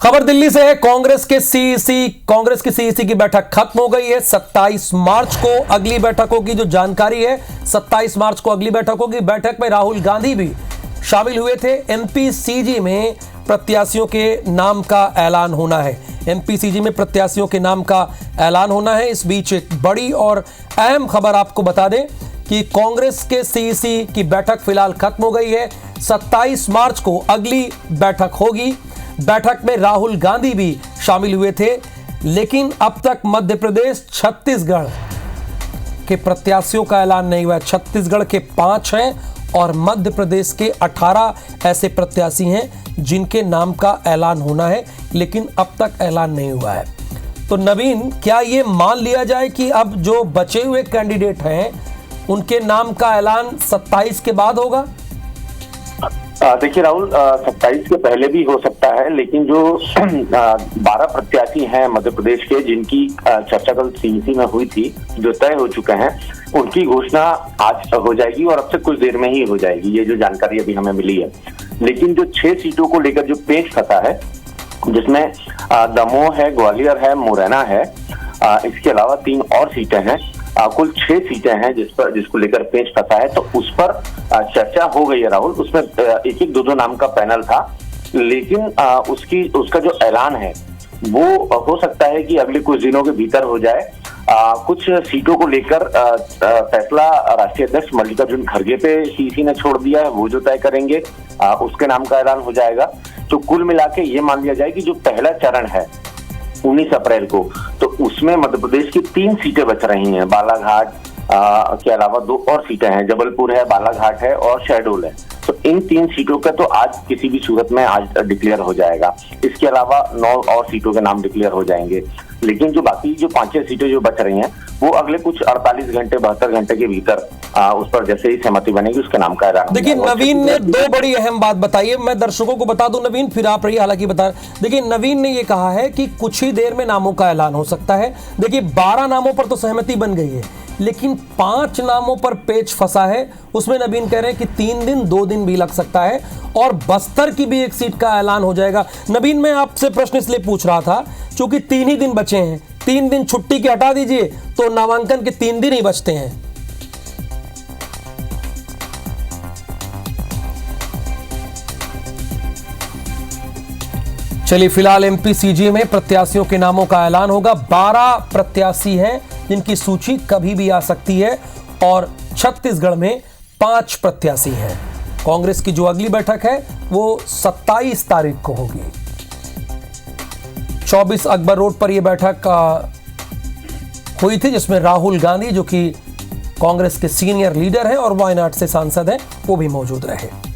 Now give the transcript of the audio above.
खबर दिल्ली से है। कांग्रेस की सीईसी की बैठक खत्म हो गई है। 27 मार्च को अगली बैठक होगी। जो जानकारी है 27 मार्च को अगली बैठक होगी। बैठक में राहुल गांधी भी शामिल हुए थे। एमपीसीजी में प्रत्याशियों के नाम का ऐलान होना है। एमपीसीजी में प्रत्याशियों के नाम का ऐलान होना है। इस बीच एक बड़ी और अहम खबर आपको बता दें कि कांग्रेस के सीईसी की बैठक फिलहाल खत्म हो गई है। 27 मार्च को अगली बैठक होगी। बैठक में राहुल गांधी भी शामिल हुए थे, लेकिन अब तक मध्य प्रदेश, छत्तीसगढ़ के प्रत्याशियों का ऐलान नहीं हुआ है। छत्तीसगढ़ के 5 हैं और मध्य प्रदेश के 18 ऐसे प्रत्याशी हैं जिनके नाम का ऐलान होना है, लेकिन अब तक ऐलान नहीं हुआ है। तो नवीन, क्या ये मान लिया जाए कि अब जो बचे हुए कैंडिडेट हैं उनके नाम का ऐलान 27 के बाद होगा? देखिए राहुल, 27 के पहले भी हो सकता है, लेकिन जो 12 प्रत्याशी हैं मध्य प्रदेश के जिनकी चर्चा कल सीईसी में हुई थी, जो तय हो चुके हैं, उनकी घोषणा आज हो जाएगी और अब से कुछ देर में ही हो जाएगी। ये जो जानकारी अभी हमें मिली है। लेकिन जो 6 सीटों को लेकर जो पेच फंसा है, जिसमें दमोह है, ग्वालियर है, मुरैना है, इसके अलावा 3 और सीटें हैं, कुल 6 सीटें हैं जिसको लेकर पेच फंसा है। तो उस पर चर्चा हो गई है राहुल। उसमें एक 2 नाम का पैनल था, लेकिन उसका जो ऐलान है वो हो सकता है कि अगले कुछ दिनों के भीतर हो जाए। कुछ सीटों को लेकर फैसला राष्ट्रीय अध्यक्ष मल्लिकार्जुन खड़गे पे सीईसी ने छोड़ दिया है। वो जो तय करेंगे उसके नाम का ऐलान हो जाएगा। तो कुल मिला के ये मान लिया जाए कि जो पहला चरण है 19 अप्रैल को, तो उसमें मध्य प्रदेश की 3 सीटें बच रही हैं। बालाघाट के अलावा 2 और सीटें हैं, जबलपुर है, बालाघाट है और शहडोल है। तो इन 3 सीटों का तो आज किसी भी सूरत में आज डिक्लेयर हो जाएगा। इसके अलावा 9 और सीटों के नाम डिक्लेयर हो जाएंगे। लेकिन जो बाकी जो 5 सीटें जो बच रही हैं, वो अगले कुछ 48 घंटे 72 घंटे के भीतर उस पर जैसे ही सहमति बनेगी उसके नाम का ऐलान। देखिए नवीन ने 2 बड़ी अहम बात बताई है। मैं दर्शकों को बता दूं नवीन, फिर आप रही हालांकि बता। देखिए नवीन ने ये कहा है कि कुछ ही देर में नामों का ऐलान हो सकता है। देखिए 12 नामों पर तो सहमति बन गई है, लेकिन 5 नामों पर पेच फंसा है। उसमें नवीन कह रहे हैं कि 3 दिन 2 दिन भी लग सकता है और बस्तर की भी एक सीट का ऐलान हो जाएगा। नवीन, मैं आपसे प्रश्न इसलिए पूछ रहा था क्योंकि 3 ही दिन बचे हैं। 3 दिन छुट्टी के हटा दीजिए तो नामांकन के 3 दिन ही बचते हैं। चलिए, फिलहाल एमपीसीजी में प्रत्याशियों के नामों का ऐलान होगा। 12 प्रत्याशी हैं जिनकी सूची कभी भी आ सकती है और छत्तीसगढ़ में 5 प्रत्याशी हैं। कांग्रेस की जो अगली बैठक है वो 27 तारीख को होगी। 24 अकबर रोड पर यह बैठक हुई थी, जिसमें राहुल गांधी, जो कि कांग्रेस के सीनियर लीडर हैं और वायनाड से सांसद हैं, वो भी मौजूद रहे।